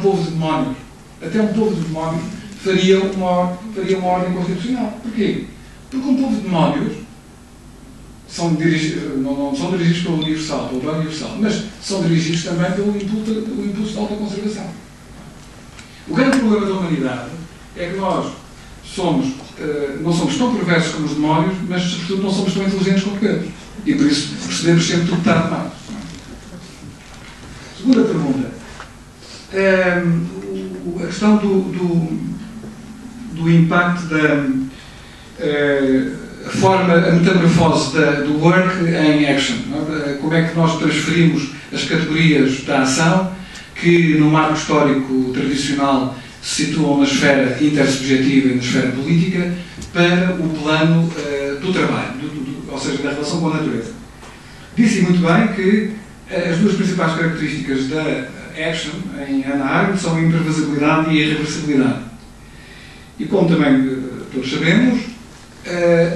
povo de demónios. Até um povo de demónios faria uma ordem constitucional. Porquê? Porque um povo de demónios não são dirigidos pelo Universal, pelo Banco Universal, mas são dirigidos também pelo impulso da autoconservação. O grande problema da humanidade é que nós não somos tão perversos como os demónios, mas, sobretudo, não somos tão inteligentes quanto eles. E, por isso, percebemos sempre tudo que está demais. Segunda pergunta. A questão do impacto a metamorfose do work em action. Como é que nós transferimos as categorias da ação que, no marco histórico tradicional, se situam na esfera intersubjetiva e na esfera política, para o plano do trabalho, ou seja, da relação com a natureza. Disse muito bem que as duas principais características da action em Hannah Arendt são a imprevisibilidade e a irreversibilidade. E como também todos sabemos,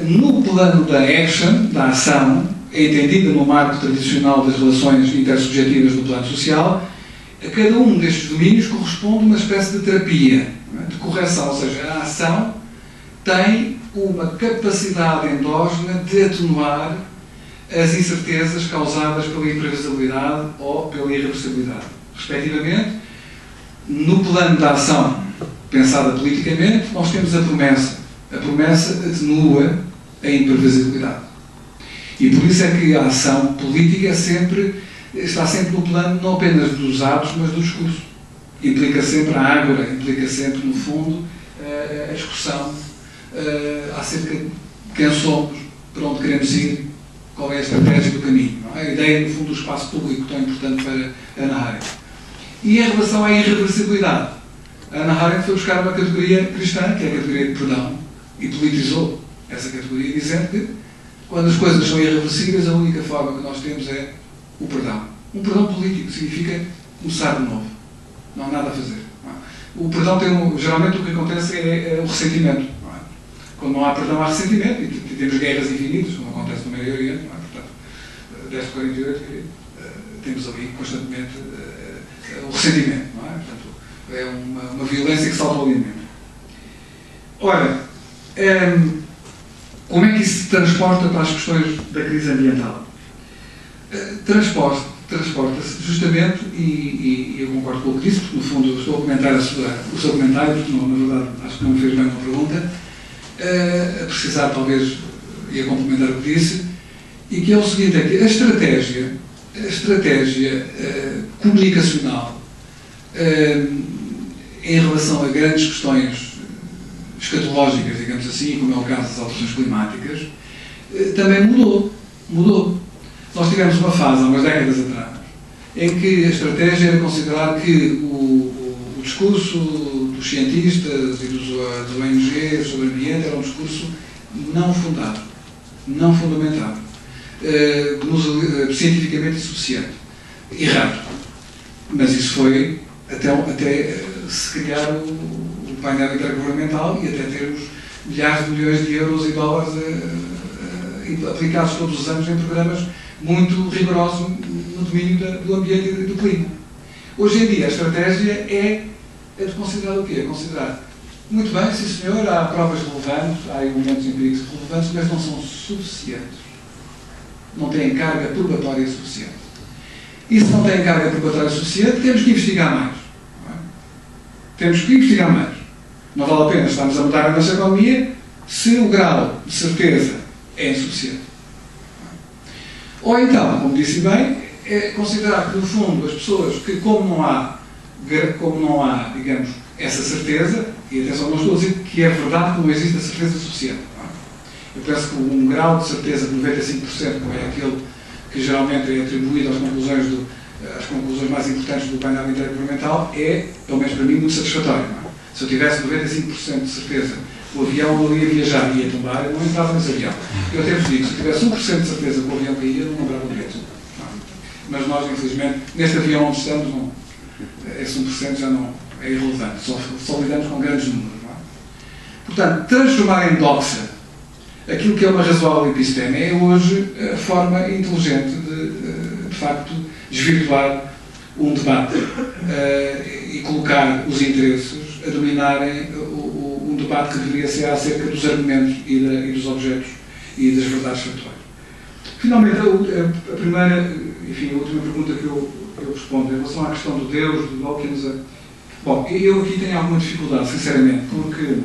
no plano da action, da ação, entendida no marco tradicional das relações intersubjetivas do plano social, a cada um destes domínios corresponde uma espécie de terapia, de correção, ou seja, a ação tem uma capacidade endógena de atenuar as incertezas causadas pela imprevisibilidade ou pela irreversibilidade. Respectivamente, no plano da ação pensada politicamente, nós temos a promessa. A promessa atenua a imprevisibilidade. E por isso é que a ação política está sempre no plano não apenas dos atos, mas do discurso. Implica sempre a ágora, implica sempre, no fundo, a discussão acerca de quem somos, para onde queremos ir, qual é a estratégia do caminho. Não é? A ideia, no fundo, do espaço público, tão importante para Hannah Arendt. E em relação à irreversibilidade, Hannah Arendt foi buscar uma categoria cristã, que é a categoria de perdão, e politizou essa categoria, dizendo que, quando as coisas são irreversíveis, a única forma que nós temos é o perdão. Um perdão político significa começar de novo. Não há nada a fazer. Não é? O perdão geralmente o que acontece é o ressentimento. Não é? Quando não há perdão, há ressentimento, e temos guerras infinitas, como acontece no Médio Oriente. Não é? Portanto, desde 48 temos ali constantemente o ressentimento. Não é? Portanto, é uma violência que salta ao alimento. Ora, como é que isso se transporta para as questões da crise ambiental? Transporta-se justamente, e eu concordo com o que disse, porque no fundo eu estou a comentar o seu comentário, porque não, na verdade acho que não me fez bem uma pergunta, a precisar talvez, e a complementar o que disse, e que é o seguinte, é que a estratégia comunicacional em relação a grandes questões escatológicas, digamos assim, como é o caso das alterações climáticas, também mudou. Nós tivemos uma fase, há umas décadas atrás, em que a estratégia era considerar que o discurso dos cientistas e dos ONGs sobre o ambiente era um discurso não fundado, não fundamentado, cientificamente insuficiente, errado. Mas isso foi até se criar o painel intergovernamental e até termos milhares de milhões de euros e dólares aplicados todos os anos em programas muito rigorosos no domínio do ambiente e do clima. Hoje em dia a estratégia é de considerar o quê? É considerar, muito bem, sim senhor, há provas relevantes, há elementos empíricos relevantes, mas não são suficientes. Não têm carga probatória suficiente. E se não têm carga probatória suficiente, temos que investigar mais. Não é? Temos que investigar mais. Não vale a pena estarmos a mudar a nossa economia se o grau de certeza é insuficiente. Ou então, como disse bem, é considerar que, no fundo, as pessoas que, como não há, digamos, essa certeza, e atenção, não estou a dizer que é verdade que não existe a certeza suficiente. Não é? Eu penso que um grau de certeza de 95%, como é aquele que geralmente é atribuído às conclusões mais importantes do painel intergovernamental, é, pelo menos para mim, muito satisfatório. Não é? Se eu tivesse 95% de certeza que o avião não ia viajar e ia tombar, eu não entrava nesse avião. Eu até vos digo, se eu tivesse 1% de certeza que o avião caía, eu não comprava o bilhete. Mas nós, infelizmente, neste avião onde estamos, não, esse 1% já não é irrelevante. Só lidamos com grandes números. Não é? Portanto, transformar em doxa aquilo que é uma razoável episteme é hoje a forma inteligente de facto, desvirtuar um debate. E colocar os interesses a dominarem um debate que deveria ser acerca dos argumentos e dos objetos e das verdades factuais. Finalmente, a primeira, enfim, a última pergunta que eu respondo em relação à questão do Deus, do Dawkins. Bom, eu aqui tenho alguma dificuldade, sinceramente, porque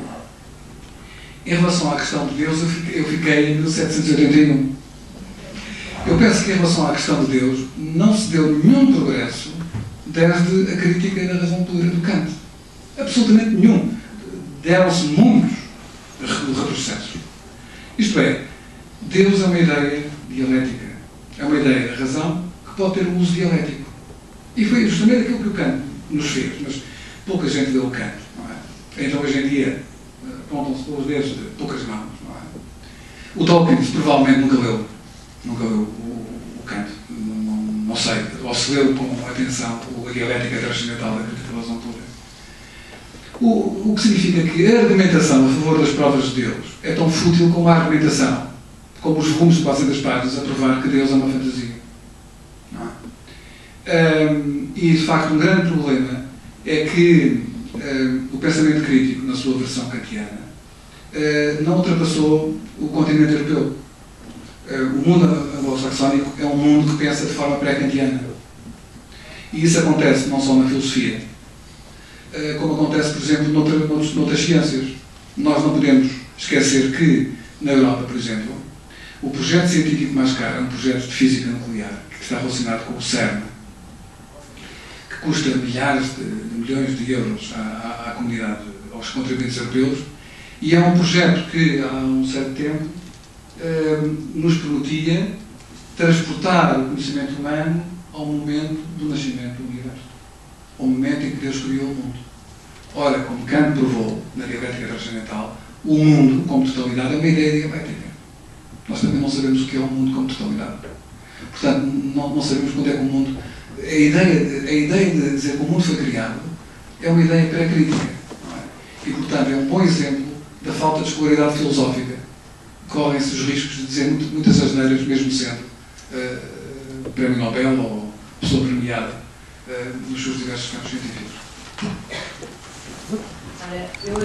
em relação à questão de Deus eu fiquei em 1781. Eu penso que em relação à questão de Deus não se deu nenhum progresso desde a crítica da razão pura do Kant. Absolutamente nenhum. Deram-se muitos retrocessos. Isto é, Deus é uma ideia dialética. É uma ideia da razão que pode ter um uso dialético. E foi justamente aquilo que o Kant nos fez. Mas pouca gente leu o Kant, não é? Então, hoje em dia, apontam-se pelos dedos de poucas mãos, não é? O Dawkins provavelmente nunca leu o Kant. Não sei. Ou se leu com atenção a dialética transcendental da crítica da razão pura. O que significa que a argumentação a favor das provas de Deus é tão fútil como a argumentação, como os volumes de 400 páginas a provar que Deus é uma fantasia. Não é? E, de facto, um grande problema é que o pensamento crítico, na sua versão kantiana, não ultrapassou o continente europeu. O mundo anglo-saxónico é um mundo que pensa de forma pré-kantiana. E isso acontece não só na filosofia, como acontece, por exemplo, noutras ciências. Nós não podemos esquecer que, na Europa, por exemplo, o projeto científico mais caro é um projeto de física nuclear, que está relacionado com o CERN, que custa milhares de milhões de euros à comunidade, aos contribuintes europeus, e é um projeto que, há um certo tempo, nos prometia transportar o conhecimento humano ao momento do nascimento do universo, ao momento em que Deus criou o mundo. Ora, como Kant provou na dialética transcendental, o mundo como totalidade é uma ideia dialética. Nós também não sabemos o que é o mundo como totalidade. Portanto, não sabemos quando é que o mundo... A ideia de dizer que o mundo foi criado é uma ideia pré-crítica. Não é? E, portanto, é um bom exemplo da falta de escolaridade filosófica. Correm-se os riscos de dizer muitas asneiras, mesmo sendo prémio Nobel ou pessoa premiada nos seus diversos campos científicos.